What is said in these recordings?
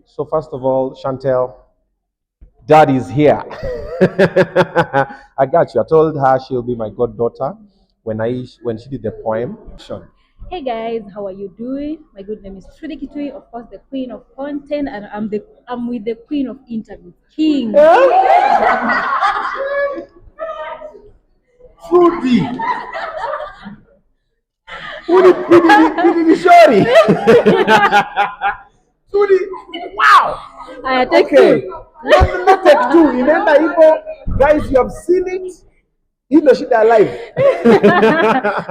So first of all, Chantel, Dad is here. I got you. I told her she'll be my goddaughter when she did the poem. Hey guys, how are you doing? My good name is Trudy Kitui, of course, the queen of content, and I'm with the queen of interviews, King. Trudy, Trudy, sorry. Trudy, wow. Take Okay, two. not take two. Remember, Igbo guys, you have seen it. Hii ndo shida ya live.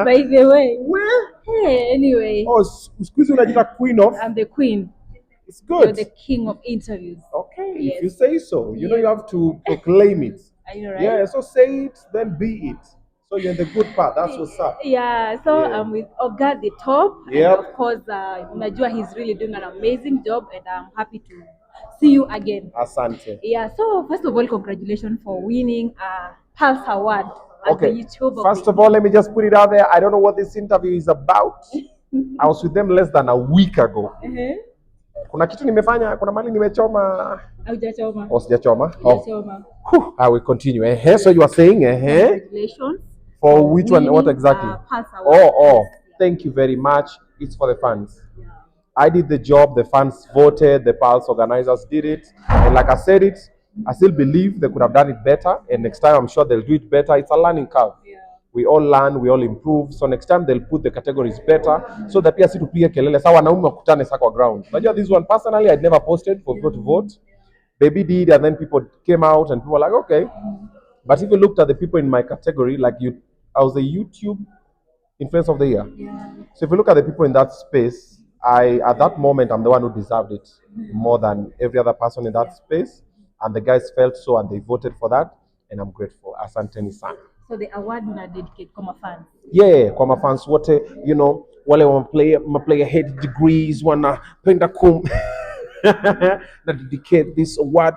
By the way, Where? hey, anyway, Oh, siku hizi unajiita queen of. I'm the queen. It's You're good. the king of interviews. Okay, Yes. if you say so. You know Yes. you have to proclaim it. Are you right? Yeah, so say it, then be it. So you're in the good part. That's what's up. Yeah, so Yeah. I'm with Oga the top, Yep. and of course, Najua he's really doing an amazing job, and I'm happy to see you again. Asante. Yeah, so first of all, congratulations for winning a Pulse Award as the Okay. YouTuber. First of all, let me just put it out there. I don't know what this interview is about. I was with them less than a week ago. Kuna kitu nimefanya, kuna mali nimechoma. Haujachoma. Oh, sijachoma. Hujachoma. I will continue. So you are saying, Congratulations for which one? What winning exactly? Pulse Award. Oh. Thank you very much. It's for the fans. I did the job, the fans voted, the Pulse organizers did it. And like I said it, I still believe they could have done it better. And next time I'm sure they'll do it better. It's a learning curve. We all learn, we all improve. So next time they'll put the categories better so that pia si tupige kelele. Sawa wanaume wakutane sa kwa ground. Unajua this one personally I'd never posted for people to vote. Baby did, and then people came out and people were like, okay. But if you looked at the people in my category, I was a YouTube Influence of the Year. So if you look at the people in that space, at that moment I'm the one who deserved it more than every other person in that space, and the guys felt so and they voted for that, and I'm grateful. Asanteni sana. So the award una dedicate kwa fans. Yeah, kwa mafans wote, wale play head degrees wanapenda na dedicate this award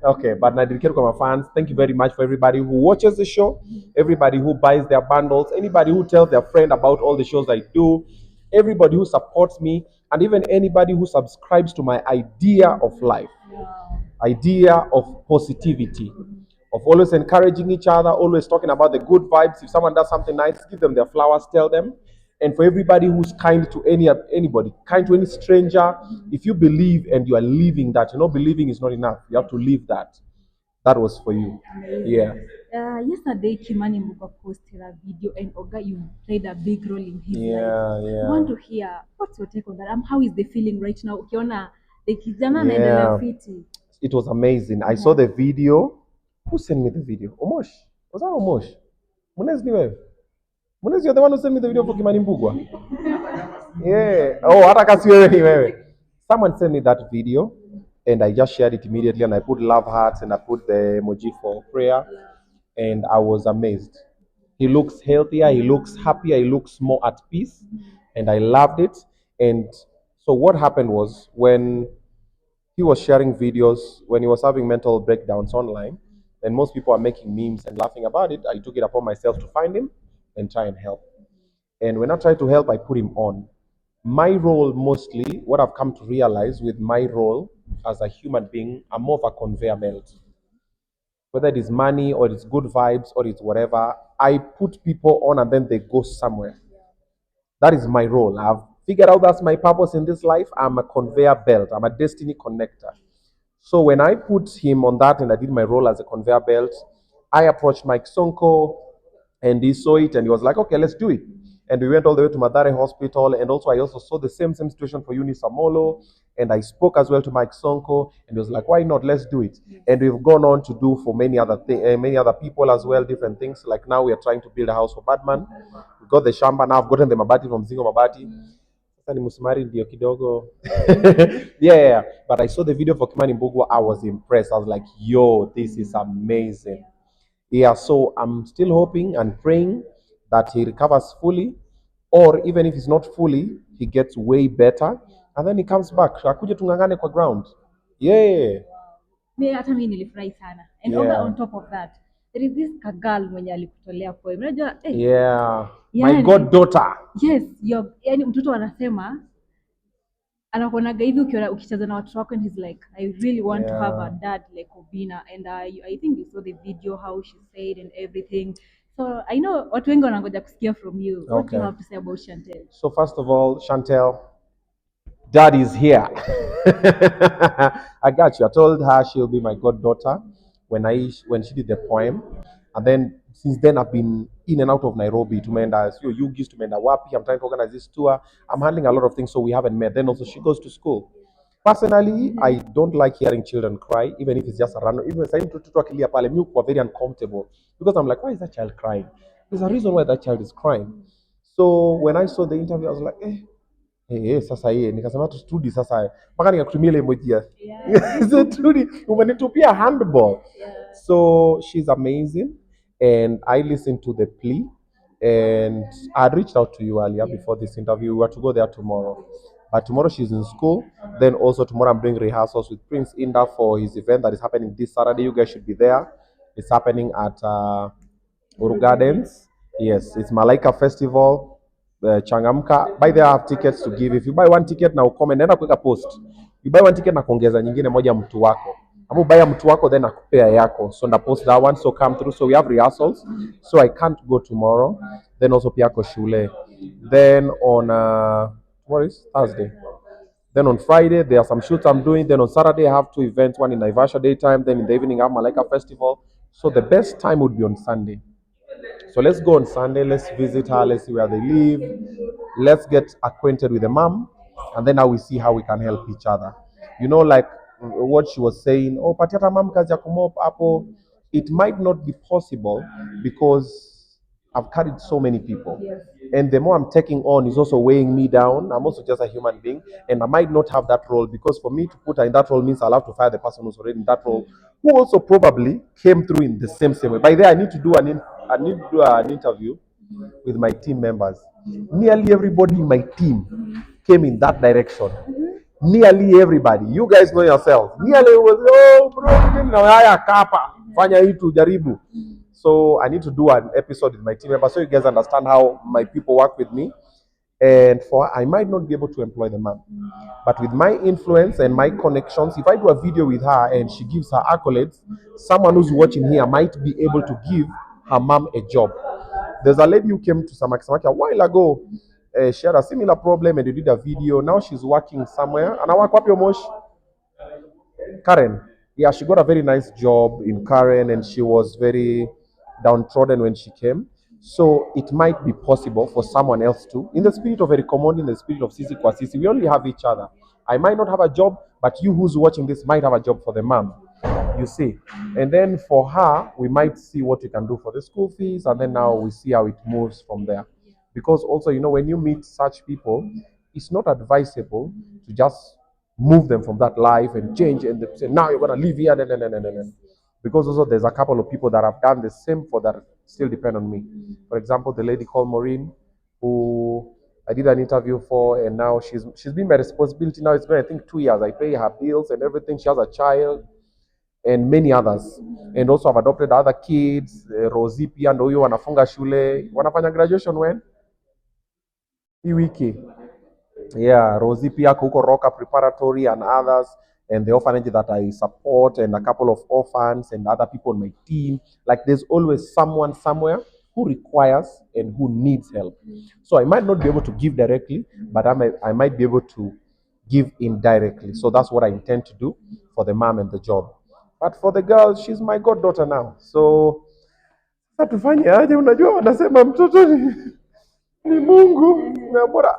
okay, but na dedicate kwa fans. Thank you very much for everybody who watches the show, everybody who buys their bundles, anybody who tells their friend about all the shows I do, everybody who supports me, and even anybody who subscribes to my idea of life, idea of positivity, of always encouraging each other, always talking about the good vibes. If someone does something nice, give them their flowers, tell them. And for everybody who's kind to anybody, kind to any stranger, if you believe and you are living that, believing is not enough. You have to live that. That was for you. Yeah. Yesterday, Kimani Mbuga posted a video, and Oga, you played a big role in his life. Yeah. I want to hear what's your take on that. How is the feeling right now? Ukiona the kijana anaendelea fiti. It was amazing. I saw the video. Who sent me the video? Omosh. Was that Omosh? Munez ni wewe? Munez, you're the one who sent me the video for Kimani Mbugwa. Yeah. Oh, hata kasi wewe ni wewe. Someone sent me that video and I just shared it immediately, and I put love hearts and I put the emoji for prayer, and I was amazed. He looks healthier, he looks happier, he looks more at peace, and I loved it. And so what happened was, when he was sharing videos, when he was having mental breakdowns online, and most people are making memes and laughing about it, I took it upon myself to find him and try and help. And when I tried to help, I put him on. My role, mostly, what I've come to realize with my role as a human being, I'm more of a conveyor belt. Whether it is money or it's good vibes or it's whatever, I put people on and then they go somewhere. That is my role. I've figured out that's my purpose in this life. I'm a conveyor belt. I'm a destiny connector. So when I put him on that and I did my role as a conveyor belt, I approached Mike Sonko and he saw it and he was like, okay, let's do it. And we went all the way to Madare Hospital, and also I also saw the same situation for Eunice Amolo, and I spoke as well to Mike Sonko, and he was like, why not? Let's do it. And we've gone on to do for many other people as well, different things. Like now we are trying to build a house for Batman. We got the shamba now. I've gotten the mabati from Zingo Mabati. Sasa ni musumari ndio kidogo. Yeah. But I saw the video for Kimani Mbugwa. I was impressed. I was like, yo, this is amazing. Yeah, so I'm still hoping and praying that he recovers fully, or even if he's not fully, he gets way better, and then he comes back. Akuje tungangane kwa ground. Yeah. Hata mimi nilifurahi sana. And Oga, on top of that, there is this kagal mwenye alikutolea poem. Unajua Yeah. My goddaughter. Yes, yani mtoto anasema anakuonaga hivi ukicheza na watoto wako, and he's like, I really want to have a dad like Obinna. And I think you saw the video how she said and everything. So I know watu wengi wanangoja kusikia from you. What do you have to say about Shantel? So first of all, Chantel, Dad is here. I got you. I told her she'll be my goddaughter when she did the poem, and then since then I've been in and out of Nairobi. Tumeenda sio Yugis, tumeenda wapi. I'm trying to organize this tour. I'm handling a lot of things, so we haven't met. Then also she goes to school. Personally, I don't like hearing children cry, even if it's just a random. Even if mtoto akilia pale, mimi uko very uncomfortable because I'm like, why is that child crying? There's a reason why that child is crying. So when I saw the interview, I was like, sasa nikasema tu studi sasa mpaka nikakutumia ile emoji ya so studi umenitupia handball. So she's amazing, and I listened to the plea, and I reached out to you earlier before this interview. We were to go there tomorrow, but tomorrow she's in school. Then also tomorrow I'm doing rehearsals with Prince Inda for his event that is happening this Saturday. You guys should be there. It's happening at Uru Gardens. Yes, it's Malaika Festival. Changamka. By there I have tickets to give. If you buy one ticket na ucomment, nenda kuweka post. You buy one ticket na kuongeza nyingine moja mtu wako. Ama buy mtu wako then nakupea yako. So na post that one, so come through. So we have rehearsals. So I can't go tomorrow. Then also pia ko shule. Then on what is Thursday? Then on Friday there are some shoots I'm doing. Then on Saturday I have two events, one in Naivasha daytime, then in the evening I have Malaika Festival. So the best time would be on Sunday. So let's go on Sunday, let's visit her, let's see where they live, let's get acquainted with the mom, and then now we see how we can help each other. You know, like what she was saying, oh, patiata mom kazi ya kumop hapo. It might not be possible because I've carried so many people. And the more I'm taking on is also weighing me down. I'm also just a human being, and I might not have that role because for me to put her in that role means I'll have to fire the person who's already in that role, who also probably came through in the same way. By there, I need to do an interview with my team members. Nearly everybody in my team came in that direction. Nearly everybody. You guys know yourself. Nearly was, oh bro, haya kapa, fanya itu jaribu. So I need to do an episode with my team members so you guys understand how my people work with me. And I might not be able to employ the mom, but with my influence and my connections, if I do a video with her and she gives her accolades, someone who's watching here might be able to give her mom a job. There's a lady who came to Samaki a while ago. She had a similar problem and they did a video. Now she's working somewhere. And I work with Mosh. Karen. Yeah, she got a very nice job in Karen and she was very downtrodden when she came. So it might be possible for someone else to, in the spirit of Ericomondi, in the spirit of Sisi Kwa Sisi, we only have each other. I might not have a job, but you who's watching this might have a job for the mom. You see. And then for her, we might see what we can do for the school fees, and then now we see how it moves from there. Because also, you know, when you meet such people, it's not advisable to just move them from that life and change and say, now you're going to live here. Because also there's a couple of people that have done the same for that still depend on me. For example, the lady called Maureen, who I did an interview for, and now she's been my responsibility. Now it's been, I think, 2 years. I pay her bills and everything. She has a child and many others. And also I've adopted other kids. Rosie pia ndo huyo wanafunga shule. Wanafanya graduation when? Hii wiki. Yeah, Rosie pia huko Roka Preparatory and others, and the orphanage that I support, and a couple of orphans and other people on my team. Like there's always someone somewhere who requires and who needs help. So I might not be able to give directly, but I might be able to give indirectly. So that's what I intend to do for the mom and the job. But for the girl, she's my goddaughter now. So sasa tufanye aje? Unajua wanasema mtoto ni Mungu. Bora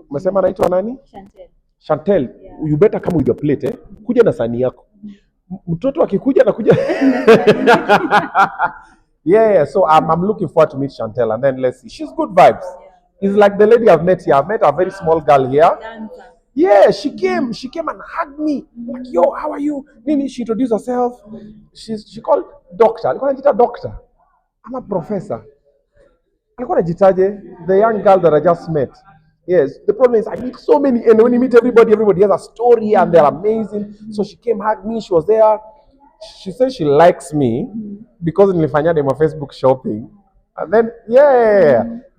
umesema anaitwa nani? Chantel. Shantel, you better come with your plate, eh? Kuja na sahani yako. Mtoto akikuja na kuja. Yeah, so I'm looking forward to meet Chantel, and then let's see. She's good vibes. It's like the lady I've met here. I've met a very small girl here. Yeah, she came and hugged me. Like, yo, how are you? Nini, she introduced herself. She called doctor. Alikuwa anajiita doctor. I'm a professor. Alikuwa anajitaje? The young girl that I just met. Yes, the problem is I meet so many, and when you meet everybody has a story and they're amazing. So she came, hugged me, she was there. She says she likes me because nilifanya demo Facebook shopping. And then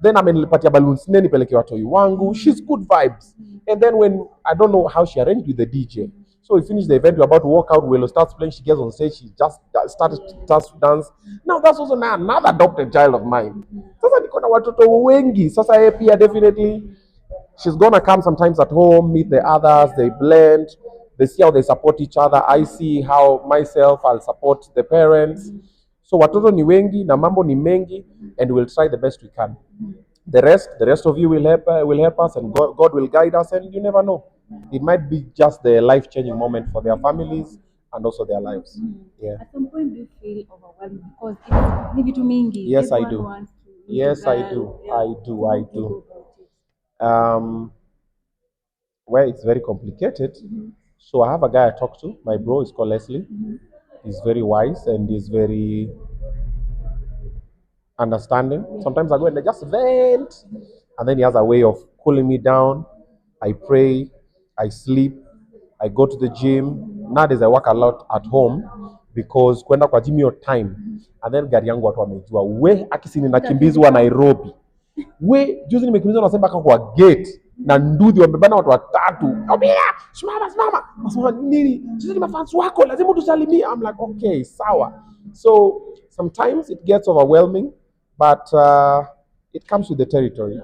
then amenipatia balloons nne nipeleke watoi wangu. She's good vibes. And then when I don't know how she arranged with the DJ. So we finish the event, we're about to walk out, Willow starts playing, she gets on stage, she just started to dance. Now that's also now another adopted child of mine. Sasa niko na watoto wengi. Sasa yeye pia definitely she's gonna come sometimes at home, meet the others, they blend, they see how they support each other. I see how myself I'll support the parents. So watoto ni wengi na mambo ni mengi, and we'll try the best we can. The rest of you will help us, and God will guide us, and you never know. It might be just the life-changing moment for their families and also their lives. Yeah. At some point, do you feel overwhelmed because it's maybe too mingi? Yes, I Everyone do. wants to meet a Yes, I girl. do. Yeah. I do. I How do you do. go about it? Where it's very complicated. So I have a guy I talk to. My bro is called Leslie. He's very wise and he's very understanding. Sometimes I go and I just vent, and then he has a way of cooling me down. I pray, I sleep, I go to the gym. Nowadays I work a lot at home because kwenda kwa gym your time, and then gari yangu watu wamejua we akisini nakimbizwa Nairobi. We juzi nimekimbizwa na Simba kwa gate na ndudhi wamebana watu watatu. Obinna, simama. Nasema nini? Sisi ni mafans wako, lazima tusalimie. I'm like, okay, sawa. So sometimes it gets overwhelming, but it comes with the territory.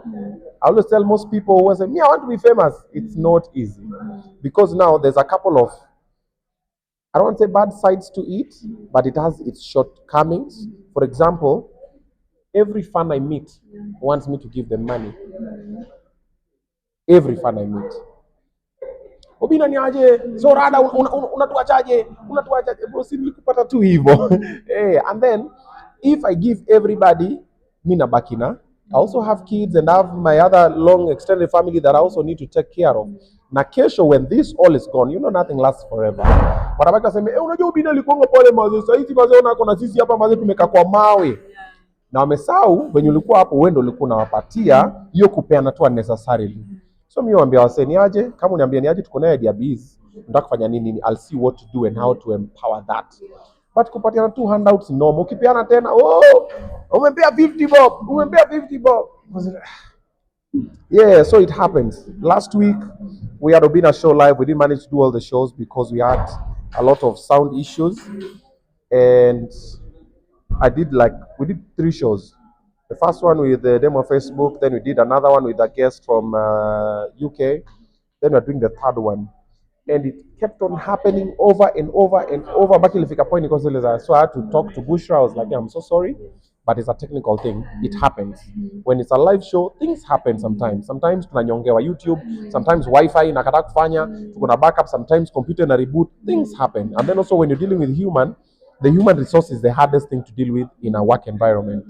I always tell most people who say, me, I want to be famous. It's not easy. Because now there's a couple of, I don't want to say bad sides to it, but it has its shortcomings. For example, every fan I meet wants me to give them money. Every fan I meet. Obinna ni aje? So rada unatuachaje? Unatuachaje? Bro, si nilikupata tu hivyo. And then if I give everybody, mimi nabaki na. I also have kids and I have my other long extended family that I also need to take care of. Na kesho when this all is gone, you know nothing lasts forever. Watabaki waseme, unajua Obinna alikuwa pale mazee, sasa hizi mazee unako na sisi hapa mazee tumeka kwa mawe. Na wamesahau venye ulikuwa hapo, wewe ndio ulikuwa unawapatia hiyo kupeana tu unnecessarily. So mimi waambia wasee ni aje, kama uniambia ni aje tuko naye diabetes, nataka kufanya nini, I'll see what to do and how to empower that. But kupatiana tu handouts no, ukipeana tena umempea 50 bob, umempea 50 bob. Yeah, so it happens. Last week we had Obinna show live. We didn't manage to do all the shows because we had a lot of sound issues, and we did 3 shows. The first one with the demo Facebook, then we did another one with a guest from UK, then we're doing the third one. And it kept on happening over and over and over. Back in the point, so I had to talk to Bushra. I was like, I'm so sorry, but it's a technical thing. It happens. When it's a live show, things happen sometimes. Sometimes tunanyongewa YouTube, sometimes Wi-Fi inakataa kufanya, tuko na backup, sometimes computer na reboot. Things happen. And then also when you're dealing with the human resource is the hardest thing to deal with in a work environment.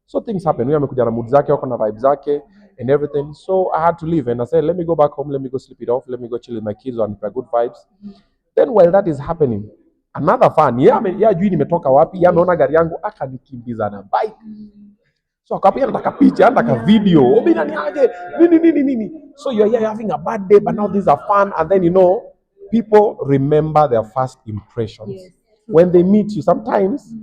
So things happen. We amekuja na mood zake, wako na vibe zake and everything. So I had to leave and I said, let me go back home, let me go sleep it off, let me go chill with my kids and good vibes. Then while that is happening, another fan, jui nimetoka wapi, ameona gari yangu akanikimbiza na bike. So akapiga nataka picha, nataka video. Obinna ni aje? Nini. So you're here having a bad day, but now these are fun, and then people remember their first impressions. Yes. When they meet you, sometimes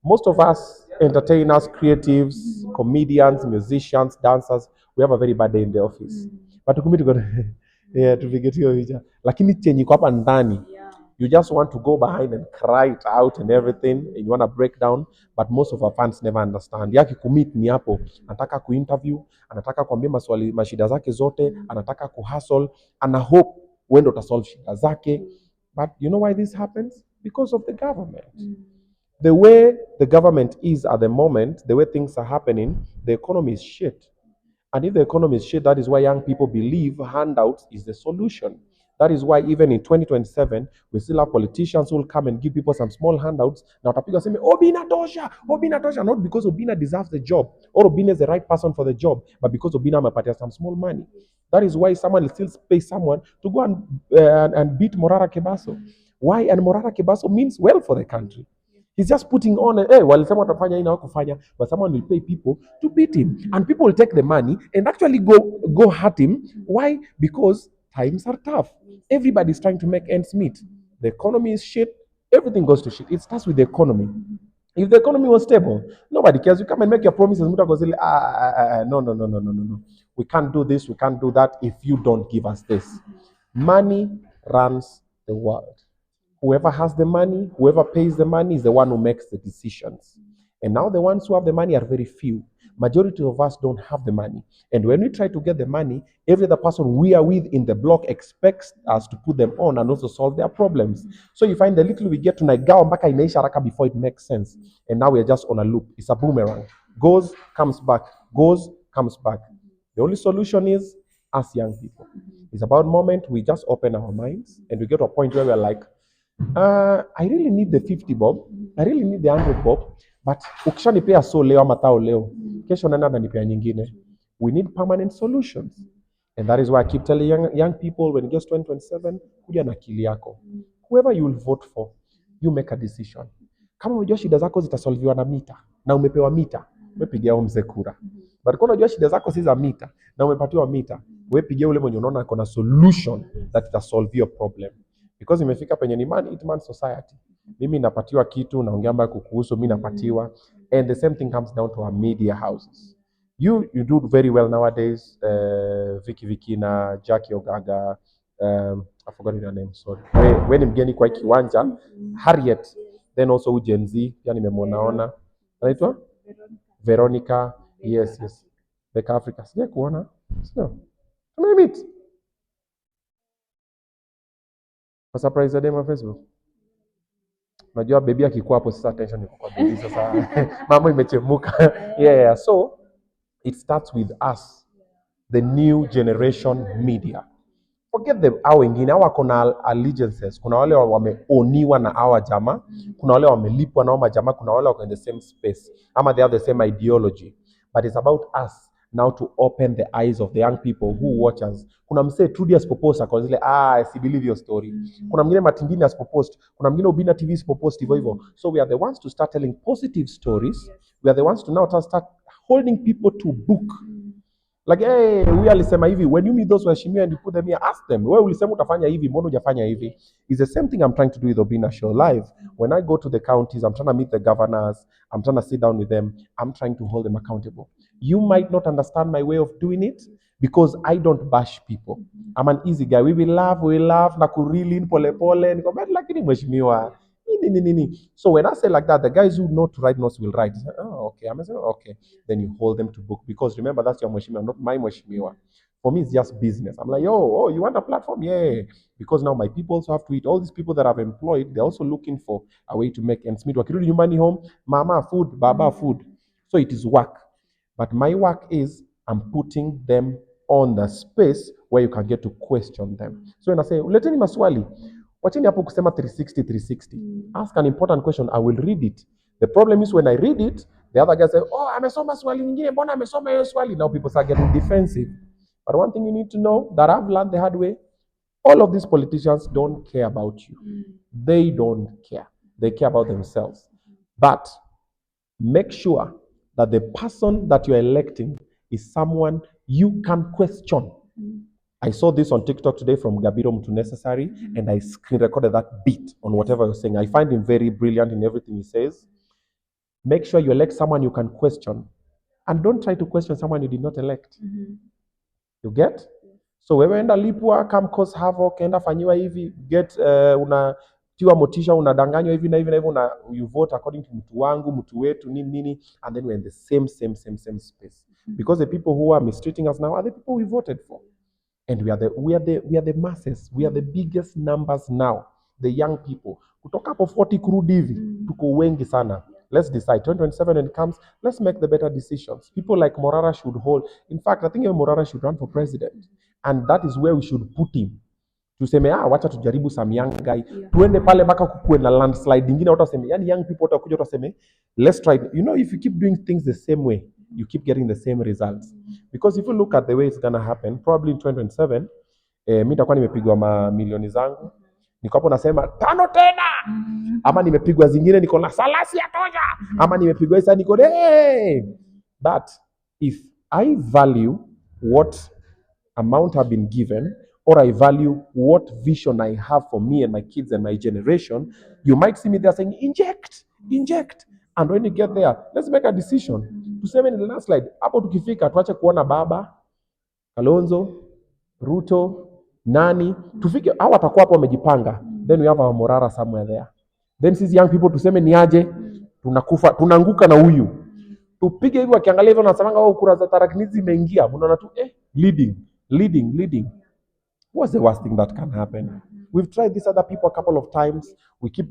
most of us entertainers, creatives, comedians, musicians, dancers, we have a very bad day in the office. But tukumi tuko tupige hiyo picha. Lakini chenye iko hapa ndani, you just want to go behind and cry it out and everything, and you want to break down, but most of our fans never understand. Yaki kumit ni hapo, anataka kuinterview, anataka kuambia mashida zake zote, anataka kuhustle, ana hope wewe ndo utasolve shida zake. But you know why this happens? Because of the government. The way the government is at the moment, the way things are happening, the economy is shit. And if the economy is shit, that is why young people believe handouts is the solution. That is why even in 2027, we still have politicians who will come and give people some small handouts. Now, people say, Obinna tosha, not because Obinna deserves the job or Obinna is the right person for the job, but because Obinna might some small money. That is why someone will still pay someone to go and beat Morara Kebaso. Why? And Morara Kebaso means well for the country. He's just putting on walisema watafanya ina kufanya, but someone will pay people to beat him, and people will take the money and actually go hurt him. Why? Because times are tough. Everybody's trying to make ends meet. The economy is shit. Everything goes to shit. It starts with the economy. If the economy was stable, nobody cares. You come and make your promises. No, no, no, no, no, no, no. We can't do this, we can't do that if you don't give us this. Money runs the world. Whoever has the money, whoever pays the money is the one who makes the decisions. And now the ones who have the money are very few. Majority of us don't have the money. And when we try to get the money, every other person we are with in the block expects us to put them on and also solve their problems. So you find the little we get tonight, mpaka inaisha haraka before it makes sense. And now we are just on a loop. It's a boomerang. Goes, comes back. Goes, comes back. The only solution is us young people. It's about moment we just open our minds and we get to a point where we're like, I really need the 50 bob. I really need the 100 bob. But ukishanipea so leo ama tao leo, kesho nenda nanipea nyingine. We need permanent solutions. And that is why I keep telling young people when it gets 2027, kuja na akili yako. Whoever you will vote for, you make a decision. Kama unajua shida zako zitasolviwa na mita na umepewa mita, wewe pigia mzee kura. But kama unajua shida zako si za mita na umepatiwa mita, wewe pigia ule mwenye unaona kuna solution that will solve your problem. Because imefika penye ni man eat man society. Mimi napatiwa kitu, naongea mbaya kukuhusu, mimi napatiwa. And the same thing comes down to our media houses. You do very well nowadays, Vicky na Jackie Ogaga, I forgot your name, sorry. When mgeni kwa kiwanja, Harriet, then also Gen Z, pia nimemwonaona. Anaitwa? Veronica, yes. Beka Africa, sija kuona. Sio. Tumemeet. Kwa surprise ya demo Facebook. Unajua baby akikuwa hapo sasa attention iko kwa baby sasa. Mambo imechemuka. Yeah, so it starts with us, the new generation media. Forget the hao wengine, hao wako na allegiances. Kuna wale wameoniwa na hawa jamaa, kuna wale wamelipwa na hao majamaa, kuna wale wako in the same space ama they have the same ideology. But it's about us now to open the eyes of the young people who watch us. Kuna msee Trudy asipopost kwa zile I believe your story. Kuna mwingine Matindini asipopost, kuna mwingine Obinna TV asipopost hivyo. So we are the ones to start telling positive stories. We are the ones to now start holding people to book. Like, hey, huyu alisema hivi. When you meet those waheshimiwa and you put them here, ask them, wewe ulisema utafanya hivi, mbona hujafanya hivi? It's the same thing I'm trying to do with Obinna Show live. When I go to the counties, I'm trying to meet the governors, I'm trying to sit down with them, I'm trying to hold them accountable. You might not understand my way of doing it because I don't bash people. I'm an easy guy. We will laugh, na kurilin pole, lakini mheshimiwa. So when I say like that, the guys who know to write notes will write. Say, oh, okay. I'm saying, okay. Then you hold them to book because remember that's your mheshimiwa, not my mheshimiwa. For me, it's just business. I'm like, oh, you want a platform? Yeah. Because now my people also have to eat. All these people that I've employed, they're also looking for a way to make ends meet. Wakirudi nyumbani home, mama food, baba food. So it is work. But my work is I'm putting them on the space where you can get to question them. So when I say, leteni maswali, wacheni hapo kusema 360. Ask an important question, I will read it. The problem is when I read it, the other guy say, oh, amesoma swali nyingine, mbona amesoma hiyo swali? Now people start getting defensive. But one thing you need to know that I've learned the hard way, all of these politicians don't care about you. They don't care. They care about themselves. But make sure that the person that you're electing is someone you can question. I saw this on TikTok today from Gabiro Mtu Necessary, and I screen recorded that beat on whatever you're saying. I find him very brilliant in everything he says. Make sure you elect someone you can question, and don't try to question someone you did not elect. You get? So wewe enda lipwa, come cause havoc, enda fanyiwa hivi, get unatiwa motisha, unadanganywa hivi na hivi na hivi, you vote according to mtu wangu, mtu wetu, nini, and then we're in the same space. Because the people who are mistreating us now are the people we voted for. And we are the masses. We are the biggest numbers now. The young people. Kutoka hapo 40 kurudi hivi, tuko wengi sana. Let's decide. 2027 when it comes, let's make the better decisions. People like Morara should hold. In fact, I think Morara should run for president. And that is where we should put him. Tuseme, wacha tujaribu some young guy. Tuende pale baka kukuwe na landslide. Ingine watu waseme, yani young people watakuja waseme, let's try. You know, if you keep doing things the same way, you keep getting the same results. Because if you look at the way it's gonna happen, probably in 2027, mimi nitakuwa nimepigwa mamilioni zangu. Niko hapo nasema, tano tena! Ama nimepigwa zingine, niko na salasi ya toja! Ama nimepigwa isa, niko, hey! But if I value what amount I've been given, or I value what vision I have for me and my kids and my generation, you might see me there saying, inject. And when you get there, let's make a decision. Tuseme in the last slide, hapo tukifika tuache kuona Baba, Kalonzo, Ruto, nani, tufike hao watakuwa hapo wamejipanga. Then we have our Morara somewhere there. Then sisi young people tuseme ni aje, tunakufa, tunaanguka na huyu. Tupige hivyo akiangalia hivyo nasemanga wao kura za tarakinizi zimeingia. Unaona tu leading. What's the worst thing that can happen? We've tried this other people a couple of times. We keep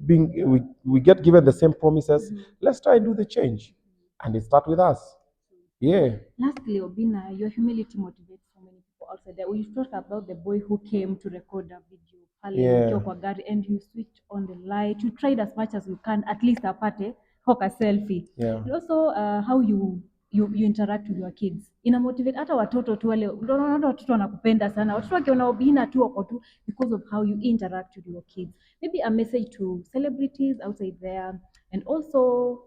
we get given the same promises. Let's try and do the change. And it starts with us. Yeah. Lastly, Obinna, your humility motivates so many people outside there. We talked about the boy who came to record a video, and you switched on the light. You tried as much as you can, at least apate, hook a selfie. Yeah. And also, how you interact with your kids. Ina motivate hata watoto tu wale, unaona watoto wanakupenda sana. Watoto wakiona Obinna tu wako tu because of how you interact with your kids. Maybe a message to celebrities outside there, and also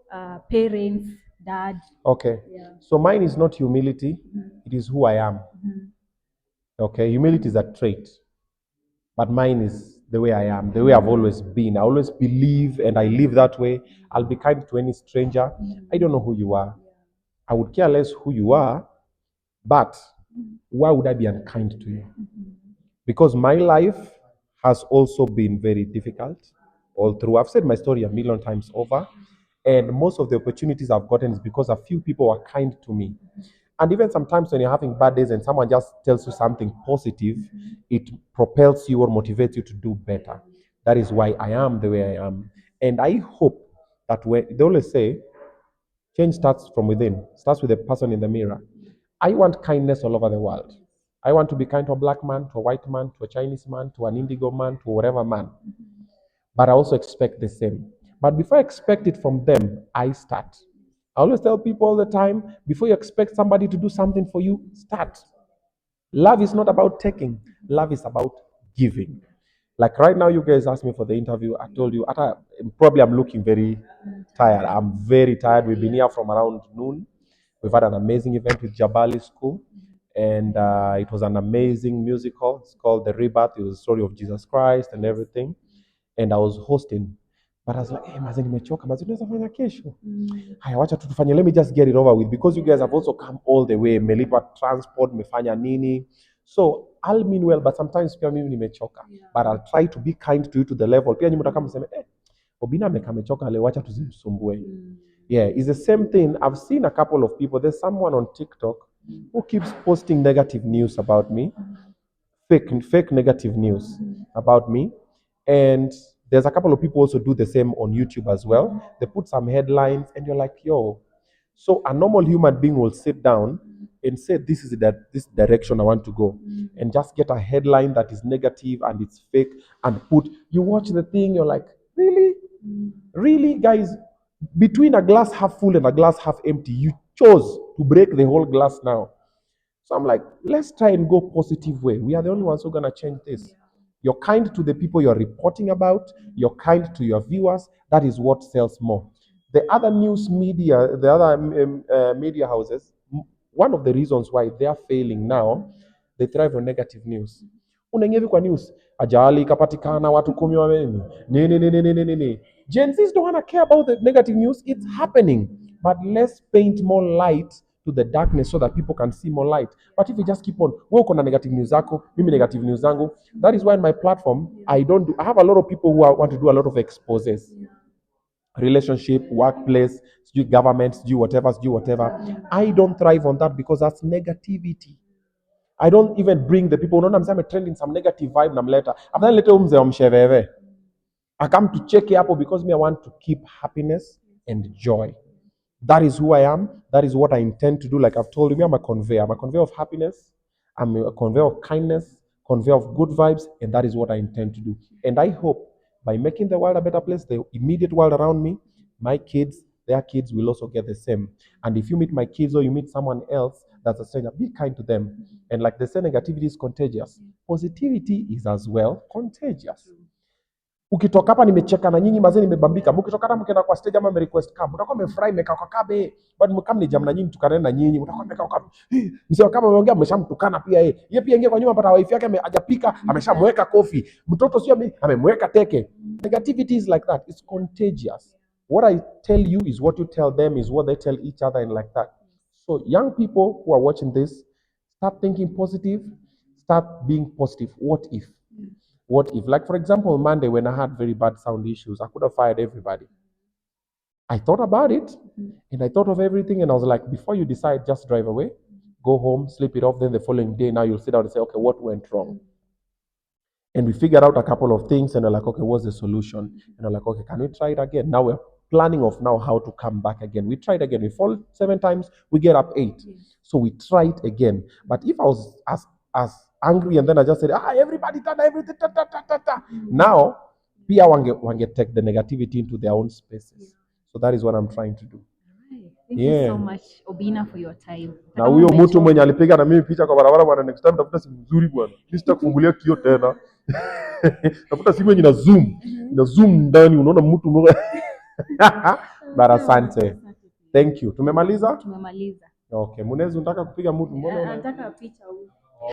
parents, dad. Okay. Yeah. So mine is not humility. It is who I am. Okay. Humility is a trait. But mine is the way I am, the way I've always been. I always believe and I live that way. I'll be kind to any stranger. I don't know who you are. I would care less who you are, but why would I be unkind to you? Because my life has also been very difficult all through. I've said my story a million times over, and most of the opportunities I've gotten is because a few people are kind to me. And even sometimes when you're having bad days and someone just tells you something positive, it propels you or motivates you to do better. That is why I am the way I am. And I hope that when they always say, change starts from within, starts with the person in the mirror. I want kindness all over the world. I want to be kind to a black man, to a white man, to a Chinese man, to an indigo man, to whatever man. But I also expect the same. But before I expect it from them, I start. I always tell people all the time, before you expect somebody to do something for you, start. Love is not about taking. Love is about giving. Like right now, you guys asked me for the interview. I told you, probably I'm looking very tired. I'm very tired. We've been here from around noon. We've had an amazing event with Jabali School. And it was an amazing musical. It's called The Rebirth. It was the story of Jesus Christ and everything. And I was hosting. But I was like, hey, maze nimechoka, maze tunaweza fanya kesho. Haya, wacha tutufanye, let me just get it over with, because you guys have also come all the way, mmelipa transport, mmefanya nini. So I'll mean well, but sometimes pia mimi nimechoka. But I'll try to be kind to you to the level. Pia nyinyi mtakaa mseme, Obinna amechoka leo, wacha tusimsumbue. Yeah, it's the same thing. I've seen a couple of people. There's someone on TikTok who keeps posting negative news about me. Fake negative news about me. And there's a couple of people also do the same on YouTube as well. They put some headlines and you're like, yo. So a normal human being will sit down and say, this is this direction I want to go. And just get a headline that is negative and it's fake and you watch the thing, you're like, really? Really, guys? Between a glass half full and a glass half empty, you chose to break the whole glass now. So I'm like, let's try and go positive way. We are the only ones who are going to change this. You're kind to the people you're reporting about. You're kind to your viewers. That is what sells more. The other news media, the other media houses, one of the reasons why they are failing now, they thrive on negative news. Unaingia hivi kwa news, ajali ikapatikana, watu 10 wameni. Nini. Gen Zs don't want to care about the negative news. It's happening. But let's paint more light to the darkness so that people can see more light. But if you just keep on, work on a negative news zako, mimi negative news zangu, that is why in my platform, I have a lot of people who want to do a lot of exposes. Relationship, workplace, government, do whatever. I don't thrive on that because that's negativity. I don't even bring the people. Unaona mseme trending some negative vibe namleta. After lete umze omsheveve. I come to check hapo because I want to keep happiness and joy. That is who I am. That is what I intend to do. Like I've told you, I'm a conveyor. I'm a conveyor of happiness. I'm a conveyor of kindness, conveyor of good vibes, and that is what I intend to do. And I hope by making the world a better place, the immediate world around me, my kids, their kids will also get the same. And if you meet my kids or you meet someone else that's a stranger, be kind to them. And like they say, negativity is contagious. Positivity is as well contagious. Ukitoka hapa nimecheka na nyinyi mazeni nimebambika. Mkitoka hapa mkienda kwa stage ama request cab, mtakuwa mmefurahi mmekaa kwa kabe. But mkam ni jam na nyinyi tukane na nyinyi, mtakuwa mmekaa kwa kabe. Msio kama ameongea mmeshamtukana pia yeye. Yeye pia ingia kwa nyumba pata wife yake hajapika, ameshamweka coffee. Mtoto sio amemweka teke. Negativity is like that. It's contagious. What I tell you is what you tell them, is what they tell each other, and like that. So young people who are watching this, start thinking positive, start being positive. What if? What if? Like, for example, Monday when I had very bad sound issues, I could have fired everybody. I thought about it, and I thought of everything, and I was like, before you decide, just drive away, go home, sleep it off. Then the following day, now you'll sit down and say, okay, what went wrong? And we figured out a couple of things, and we're like, okay, what's the solution? And we're like, okay, can we try it again? Now we're planning of now how to come back again. We tried again. We fall 7 times, we get up 8. So we try it again. But if I was as angry and then I just said, everybody done everything, now pia wange take the negativity into their own spaces. So that is what I'm trying to do. Thank you so much, Obinna, for your time. Na huyo mtu mwenye alipiga na mimi picha kwa barabara bwana, next time tafuta simu nzuri bwana. Mimi sitakufungulia kio tena. Tafuta simu yenye ina zoom ndani, unaona mtu mmoja. Bara, asante. Thank you. Tumemaliza? Tumemaliza. Okay, Munezi unataka kupiga mtu mbona? Nataka picha huko.